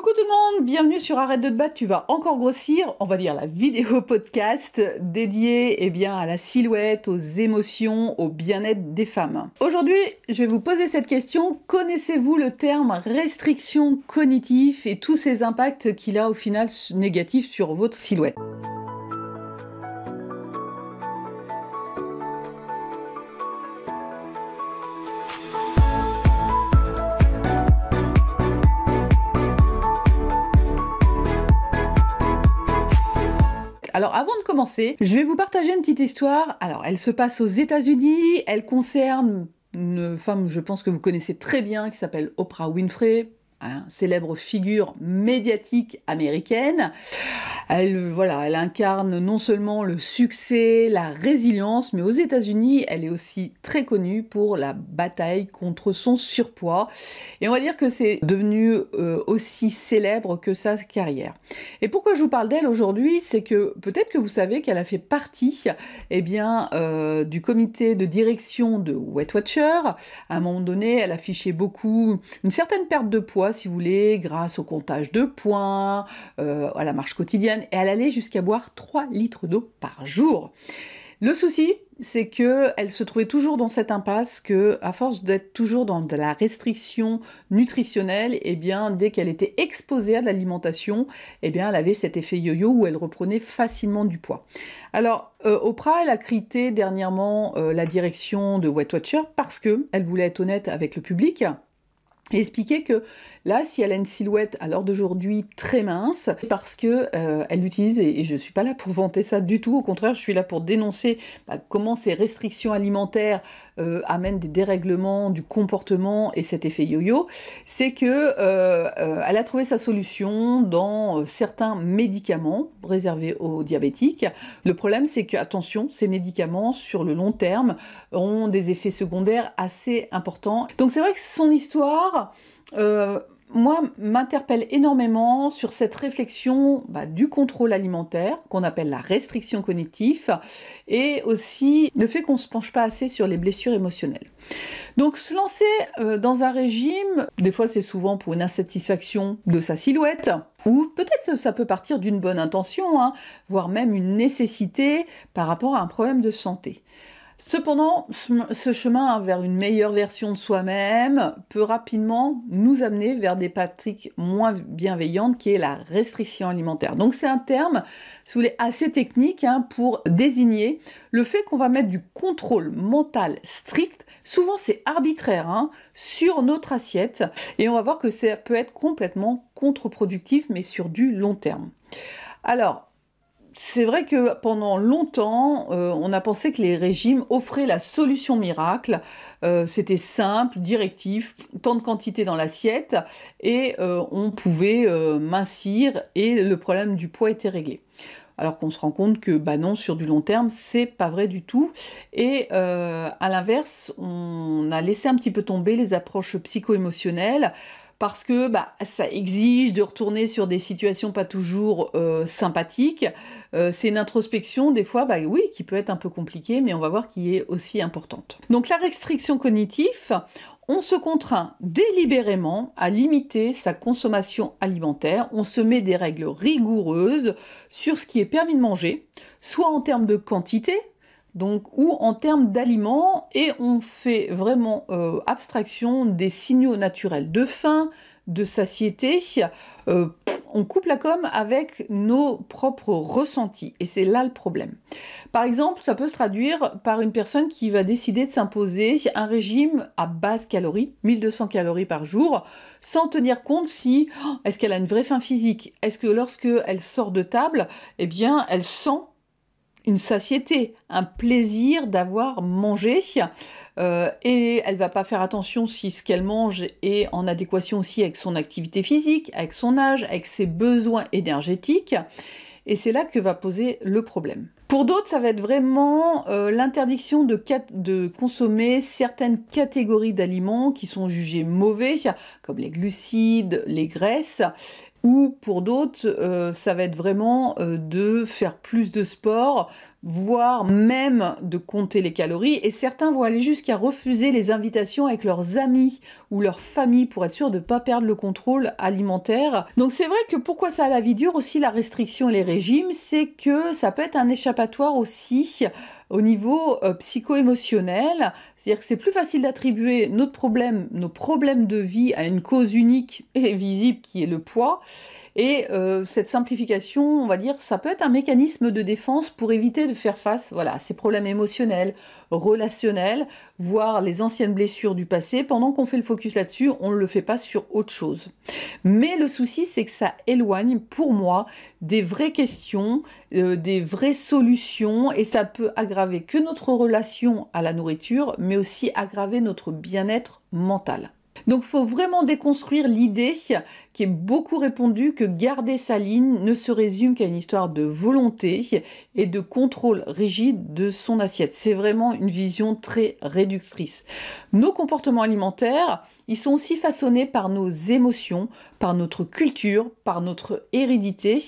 Coucou tout le monde, bienvenue sur Arrête de te battre, tu vas encore grossir, on va dire la vidéo podcast dédiée à la silhouette, aux émotions, au bien-être des femmes. Aujourd'hui, je vais vous poser cette question, connaissez-vous le terme restriction cognitive et tous ces impacts qu'il a au final négatifs sur votre silhouette? Alors avant de commencer, je vais vous partager une petite histoire. Alors elle se passe aux États-Unis, elle concerne une femme, je pense que vous connaissez très bien, qui s'appelle Oprah Winfrey, célèbre figure médiatique américaine. Elle incarne non seulement le succès, la résilience, mais aux États-Unis, elle est aussi très connue pour la bataille contre son surpoids. Et on va dire que c'est devenu aussi célèbre que sa carrière. Et pourquoi je vous parle d'elle aujourd'hui, c'est que peut-être que vous savez qu'elle a fait partie du comité de direction de Weight Watchers. À un moment donné, elle affichait beaucoup une certaine perte de poids, si vous voulez, grâce au comptage de points, à la marche quotidienne, et elle allait jusqu'à boire 3 litres d'eau par jour. Le souci, c'est qu'elle se trouvait toujours dans cette impasse que, à force d'être toujours dans de la restriction nutritionnelle, dès qu'elle était exposée à l'alimentation, elle avait cet effet yo-yo où elle reprenait facilement du poids. Alors, Oprah, elle a critiqué dernièrement la direction de Weight Watchers parce qu'elle voulait être honnête avec le public. Et expliquer que là, si elle a une silhouette à l'heure d'aujourd'hui très mince, parce que elle l'utilise, et je ne suis pas là pour vanter ça du tout, au contraire, je suis là pour dénoncer comment ces restrictions alimentaires amènent des dérèglements du comportement et cet effet yo-yo, c'est que elle a trouvé sa solution dans certains médicaments réservés aux diabétiques. Le problème, c'est que, attention, ces médicaments, sur le long terme, ont des effets secondaires assez importants. Donc c'est vrai que son histoire, moi, m'interpelle énormément sur cette réflexion du contrôle alimentaire, qu'on appelle la restriction cognitive, et aussi le fait qu'on ne se penche pas assez sur les blessures émotionnelles. Donc se lancer dans un régime, des fois c'est souvent pour une insatisfaction de sa silhouette, ou peut-être ça peut partir d'une bonne intention, voire même une nécessité par rapport à un problème de santé. Cependant, ce chemin vers une meilleure version de soi-même peut rapidement nous amener vers des pratiques moins bienveillantes, qui est la restriction alimentaire. Donc c'est un terme, si vous voulez, assez technique pour désigner le fait qu'on va mettre du contrôle mental strict, souvent c'est arbitraire, sur notre assiette, et on va voir que ça peut être complètement contre-productif, mais sur du long terme. Alors, c'est vrai que pendant longtemps, on a pensé que les régimes offraient la solution miracle. C'était simple, directif, tant de quantité dans l'assiette, et on pouvait mincir, et le problème du poids était réglé. Alors qu'on se rend compte que non, sur du long terme, c'est pas vrai du tout. Et à l'inverse, on a laissé un petit peu tomber les approches psycho-émotionnelles, parce que ça exige de retourner sur des situations pas toujours sympathiques. C'est une introspection, des fois, oui, qui peut être un peu compliquée, mais on va voir qui est aussi importante. Donc la restriction cognitive, on se contraint délibérément à limiter sa consommation alimentaire, on se met des règles rigoureuses sur ce qui est permis de manger, soit en termes de quantité, ou en termes d'aliments, et on fait vraiment abstraction des signaux naturels de faim, de satiété. On coupe la com avec nos propres ressentis, et c'est là le problème. Par exemple, ça peut se traduire par une personne qui va décider de s'imposer un régime à basse calorie, 1200 calories par jour, sans tenir compte est-ce qu'elle a une vraie faim physique, est-ce que lorsque elle sort de table, elle sent une satiété, un plaisir d'avoir mangé, et elle va pas faire attention si ce qu'elle mange est en adéquation aussi avec son activité physique, avec son âge, avec ses besoins énergétiques, et c'est là que va poser le problème. Pour d'autres, ça va être vraiment l'interdiction de consommer certaines catégories d'aliments qui sont jugés mauvais, comme les glucides, les graisses, ou pour d'autres, ça va être vraiment de faire plus de sport, voire même de compter les calories, et certains vont aller jusqu'à refuser les invitations avec leurs amis ou leur famille pour être sûr de ne pas perdre le contrôle alimentaire. Donc c'est vrai que pourquoi ça a la vie dure aussi, la restriction et les régimes, c'est que ça peut être un échappatoire aussi au niveau psycho-émotionnel, c'est-à-dire que c'est plus facile d'attribuer nos problèmes de vie à une cause unique et visible qui est le poids. Et cette simplification, on va dire, ça peut être un mécanisme de défense pour éviter de faire face, voilà, à ces problèmes émotionnels, relationnels, voire les anciennes blessures du passé. Pendant qu'on fait le focus là-dessus, on ne le fait pas sur autre chose. Mais le souci, c'est que ça éloigne, pour moi, des vraies questions, des vraies solutions, et ça peut aggraver que notre relation à la nourriture, mais aussi aggraver notre bien-être mental. Donc il faut vraiment déconstruire l'idée qui est beaucoup répandue que garder sa ligne ne se résume qu'à une histoire de volonté et de contrôle rigide de son assiette. C'est vraiment une vision très réductrice. Nos comportements alimentaires, ils sont aussi façonnés par nos émotions, par notre culture, par notre hérédité,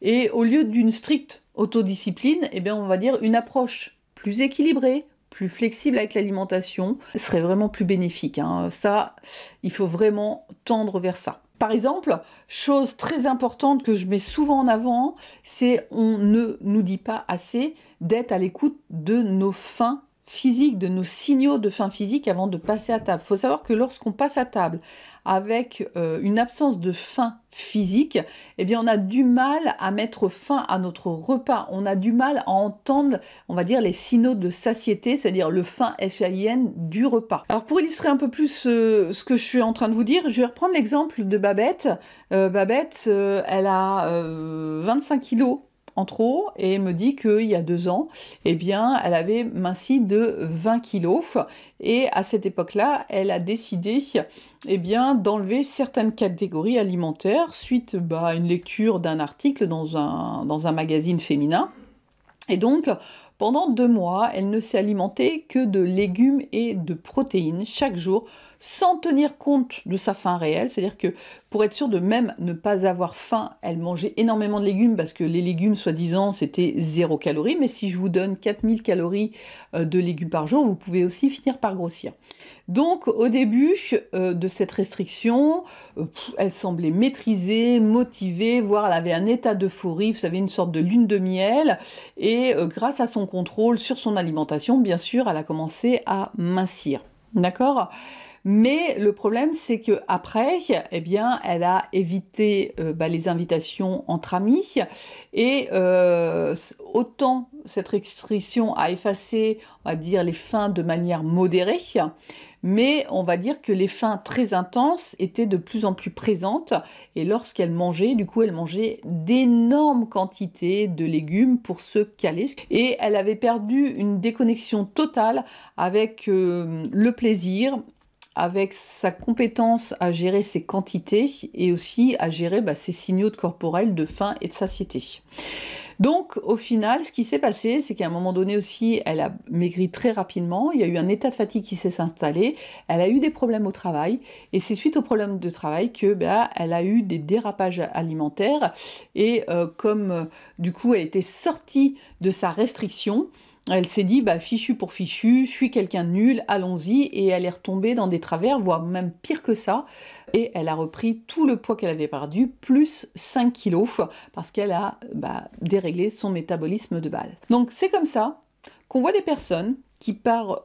et au lieu d'une stricte autodiscipline, eh bien on va dire une approche plus équilibrée, plus flexible avec l'alimentation, serait vraiment plus bénéfique. Ça, il faut vraiment tendre vers ça. Par exemple, chose très importante que je mets souvent en avant, c'est on ne nous dit pas assez d'être à l'écoute de nos faims physiques, de nos signaux de faim physique avant de passer à table. Il faut savoir que lorsqu'on passe à table avec une absence de faim physique, eh bien on a du mal à mettre fin à notre repas. On a du mal à entendre, on va dire, les signaux de satiété, c'est-à-dire le faim FAIN du repas. Alors pour illustrer un peu plus ce que je suis en train de vous dire, je vais reprendre l'exemple de Babette. Babette, elle a 25 kilos en trop et me dit qu'il y a 2 ans, eh bien, elle avait minci de 20 kilos et à cette époque-là, elle a décidé eh bien, d'enlever certaines catégories alimentaires suite à une lecture d'un article dans un magazine féminin. Et donc, pendant 2 mois, elle ne s'est alimentée que de légumes et de protéines chaque jour, sans tenir compte de sa faim réelle. C'est-à-dire que pour être sûre de même ne pas avoir faim, elle mangeait énormément de légumes parce que les légumes, soi-disant, c'était 0 calories. Mais si je vous donne 4000 calories de légumes par jour, vous pouvez aussi finir par grossir. Donc au début de cette restriction, elle semblait maîtrisée, motivée, voire elle avait un état d'euphorie, vous savez, une sorte de lune de miel. Et grâce à son contrôle sur son alimentation, bien sûr, elle a commencé à mincir. D'accord ? Mais le problème, c'est que après, eh bien, elle a évité les invitations entre amis et autant cette restriction a effacé, on va dire, les faims de manière modérée, mais on va dire que les faims très intenses étaient de plus en plus présentes et lorsqu'elle mangeait, du coup, elle mangeait d'énormes quantités de légumes pour se caler et elle avait perdu une déconnexion totale avec le plaisir, avec sa compétence à gérer ses quantités et aussi à gérer ses signaux corporels de faim et de satiété. Donc au final, ce qui s'est passé, c'est qu'à un moment donné aussi, elle a maigri très rapidement, il y a eu un état de fatigue qui s'est installé, elle a eu des problèmes au travail, et c'est suite aux problèmes de travail que elle a eu des dérapages alimentaires, et comme du coup elle était sortie de sa restriction, elle s'est dit, fichu pour fichu, je suis quelqu'un de nul, allons-y, et elle est retombée dans des travers, voire même pire que ça, et elle a repris tout le poids qu'elle avait perdu, plus 5 kilos, parce qu'elle a déréglé son métabolisme de base. Donc c'est comme ça qu'on voit des personnes qui, par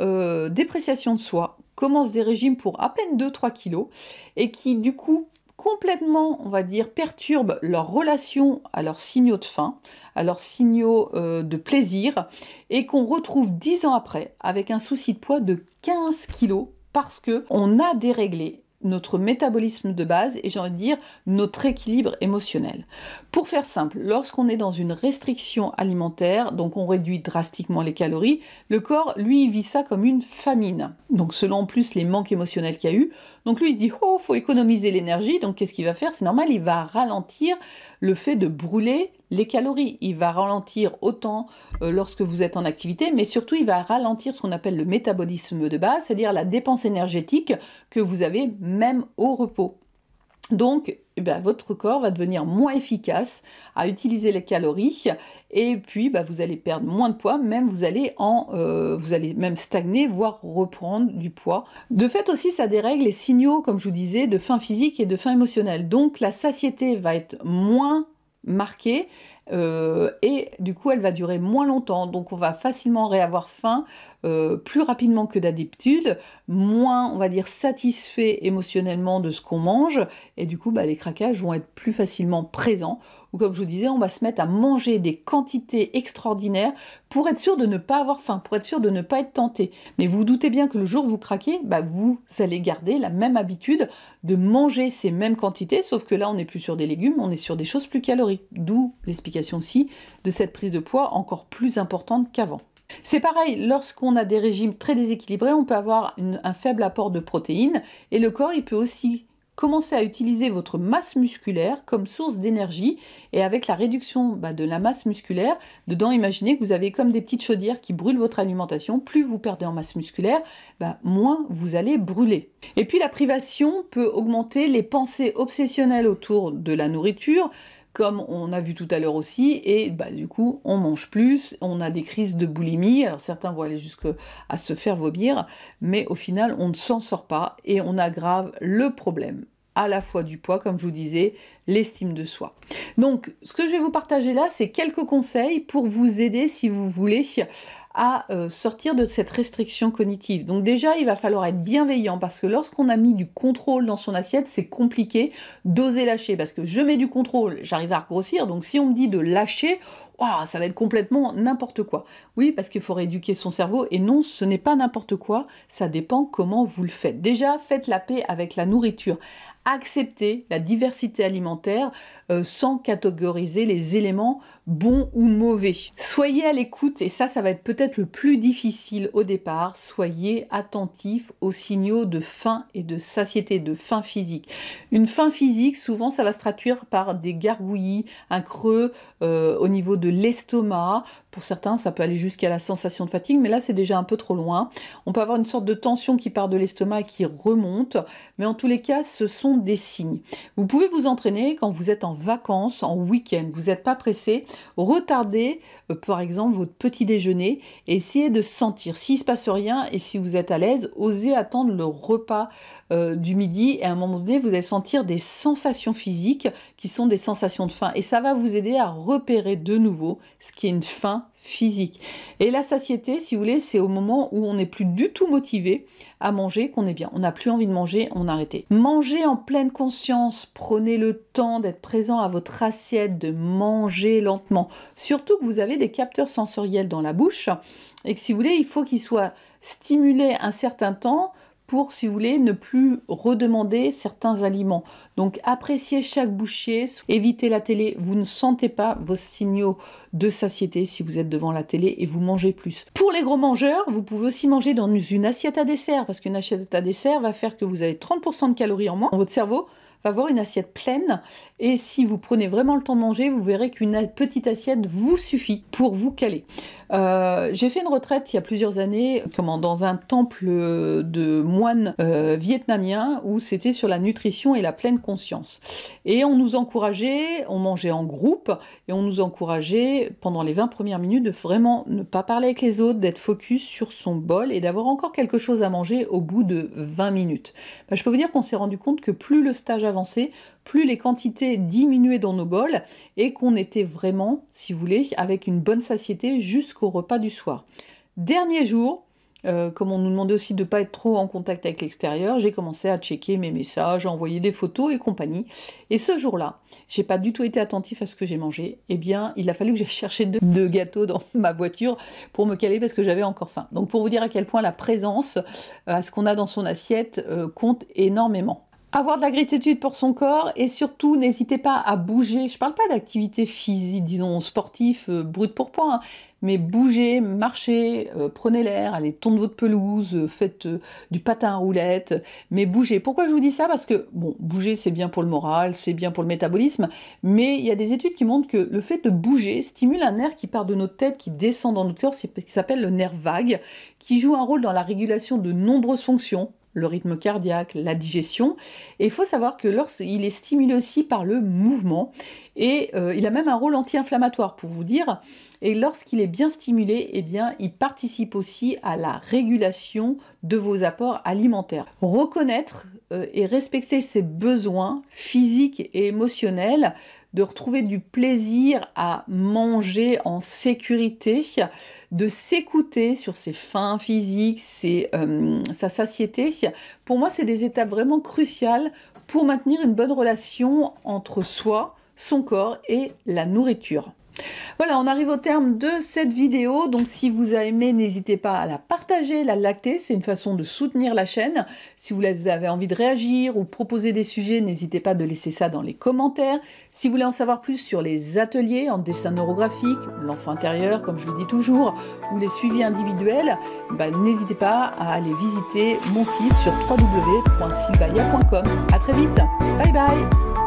dépréciation de soi, commencent des régimes pour à peine 2-3 kilos, et qui du coup complètement, on va dire, perturbent leur relation à leurs signaux de faim, à leurs signaux de plaisir, et qu'on retrouve 10 ans après avec un souci de poids de 15 kilos parce qu'on a déréglé notre métabolisme de base et j'ai envie de dire notre équilibre émotionnel. Pour faire simple, lorsqu'on est dans une restriction alimentaire, donc on réduit drastiquement les calories, le corps, lui, il vit ça comme une famine. Donc selon en plus les manques émotionnels qu'il y a eu, donc lui il dit oh, faut économiser l'énergie, donc qu'est-ce qu'il va faire? C'est normal, il va ralentir le fait de brûler les calories. Il va ralentir autant lorsque vous êtes en activité, mais surtout il va ralentir ce qu'on appelle le métabolisme de base, c'est-à-dire la dépense énergétique que vous avez même au repos. Donc, eh ben, votre corps va devenir moins efficace à utiliser les calories et puis vous allez perdre moins de poids, même vous allez même stagner, voire reprendre du poids. De fait aussi, ça dérègle les signaux, comme je vous disais, de faim physique et de faim émotionnelle. Donc la satiété va être moins marquée et du coup elle va durer moins longtemps. Donc on va facilement réavoir faim plus rapidement que d'habitude, moins on va dire satisfait émotionnellement de ce qu'on mange et du coup les craquages vont être plus facilement présents. Ou comme je vous disais, on va se mettre à manger des quantités extraordinaires pour être sûr de ne pas avoir faim, pour être sûr de ne pas être tenté. Mais vous vous doutez bien que le jour où vous craquez, vous allez garder la même habitude de manger ces mêmes quantités, sauf que là on n'est plus sur des légumes, on est sur des choses plus caloriques. D'où l'explication aussi de cette prise de poids encore plus importante qu'avant. C'est pareil, lorsqu'on a des régimes très déséquilibrés, on peut avoir un faible apport de protéines et le corps il peut aussi commencer à utiliser votre masse musculaire comme source d'énergie et avec la réduction de la masse musculaire, dedans imaginez que vous avez comme des petites chaudières qui brûlent votre alimentation, plus vous perdez en masse musculaire, moins vous allez brûler. Et puis la privation peut augmenter les pensées obsessionnelles autour de la nourriture, comme on a vu tout à l'heure aussi, et du coup on mange plus, on a des crises de boulimie, alors certains vont aller jusqu'à se faire vomir, mais au final on ne s'en sort pas et on aggrave le problème, à la fois du poids, comme je vous disais, l'estime de soi. Donc ce que je vais vous partager là, c'est quelques conseils pour vous aider si vous voulez à sortir de cette restriction cognitive. Donc déjà, il va falloir être bienveillant parce que lorsqu'on a mis du contrôle dans son assiette, c'est compliqué d'oser lâcher parce que je mets du contrôle, j'arrive à regrossir, donc si on me dit de lâcher, wow, ça va être complètement n'importe quoi. Oui, parce qu'il faut rééduquer son cerveau et non, ce n'est pas n'importe quoi, ça dépend comment vous le faites. Déjà, faites la paix avec la nourriture. Acceptez la diversité alimentaire sans catégoriser les éléments bons ou mauvais. Soyez à l'écoute, et ça va être peut-être le plus difficile au départ, soyez attentifs aux signaux de faim et de satiété, de faim physique. Une faim physique, souvent, ça va se traduire par des gargouillis, un creux au niveau de l'estomac. Pour certains, ça peut aller jusqu'à la sensation de fatigue, mais là, c'est déjà un peu trop loin. On peut avoir une sorte de tension qui part de l'estomac et qui remonte, mais en tous les cas, ce sont des signes. Vous pouvez vous entraîner quand vous êtes en vacances, en week-end, vous n'êtes pas pressé, retardez par exemple votre petit déjeuner et essayez de sentir. S'il ne se passe rien et si vous êtes à l'aise, osez attendre le repas du midi et à un moment donné, vous allez sentir des sensations physiques qui sont des sensations de faim et ça va vous aider à repérer de nouveau ce qui est une faim physique. Et la satiété, si vous voulez, c'est au moment où on n'est plus du tout motivé à manger qu'on est bien. On n'a plus envie de manger, on a arrêté. Mangez en pleine conscience, prenez le temps d'être présent à votre assiette, de manger lentement. Surtout que vous avez des capteurs sensoriels dans la bouche et que si vous voulez, il faut qu'ils soient stimulés un certain temps pour, si vous voulez, ne plus redemander certains aliments. Donc appréciez chaque bouchée, évitez la télé, vous ne sentez pas vos signaux de satiété si vous êtes devant la télé et vous mangez plus. Pour les gros mangeurs, vous pouvez aussi manger dans une assiette à dessert, parce qu'une assiette à dessert va faire que vous avez 30% de calories en moins dans votre cerveau, va avoir une assiette pleine et si vous prenez vraiment le temps de manger, vous verrez qu'une petite assiette vous suffit pour vous caler. J'ai fait une retraite il y a plusieurs années dans un temple de moines vietnamiens où c'était sur la nutrition et la pleine conscience. Et on nous encourageait, on mangeait en groupe et on nous encourageait pendant les 20 premières minutes de vraiment ne pas parler avec les autres, d'être focus sur son bol et d'avoir encore quelque chose à manger au bout de 20 minutes. Je peux vous dire qu'on s'est rendu compte que plus le stage avançait, plus les quantités diminuaient dans nos bols et qu'on était vraiment, si vous voulez, avec une bonne satiété jusqu'au repas du soir. Dernier jour, comme on nous demandait aussi de ne pas être trop en contact avec l'extérieur, j'ai commencé à checker mes messages, à envoyer des photos et compagnie. Et ce jour-là, j'ai pas du tout été attentif à ce que j'ai mangé. Eh bien, il a fallu que j'aille chercher deux gâteaux dans ma voiture pour me caler parce que j'avais encore faim. Donc pour vous dire à quel point la présence à ce qu'on a dans son assiette compte énormément. Avoir de la gratitude pour son corps et surtout n'hésitez pas à bouger. Je parle pas d'activité physique, disons sportif, brut pour point, mais bougez, marchez, prenez l'air, allez tourner votre pelouse, faites du patin à roulettes, mais bougez. Pourquoi je vous dis ça? Parce que, bon, bouger c'est bien pour le moral, c'est bien pour le métabolisme, mais il y a des études qui montrent que le fait de bouger stimule un nerf qui part de notre tête, qui descend dans notre corps, qui s'appelle le nerf vague, qui joue un rôle dans la régulation de nombreuses fonctions, le rythme cardiaque, la digestion. Et il faut savoir que lorsqu'il est stimulé aussi par le mouvement, et il a même un rôle anti-inflammatoire pour vous dire. Et lorsqu'il est bien stimulé, eh bien, il participe aussi à la régulation de vos apports alimentaires. Reconnaître et respecter ses besoins physiques et émotionnels, de retrouver du plaisir à manger en sécurité, de s'écouter sur ses faims physiques, sa satiété. Pour moi, c'est des étapes vraiment cruciales pour maintenir une bonne relation entre soi, son corps et la nourriture. Voilà, on arrive au terme de cette vidéo, donc si vous avez aimé, n'hésitez pas à la partager, la liker, c'est une façon de soutenir la chaîne. Si vous avez envie de réagir ou proposer des sujets, n'hésitez pas de laisser ça dans les commentaires. Si vous voulez en savoir plus sur les ateliers en dessin neurographique, l'enfant intérieur, comme je le dis toujours, ou les suivis individuels, n'hésitez pas à aller visiter mon site sur www.sylvaia.com. À très vite, bye bye.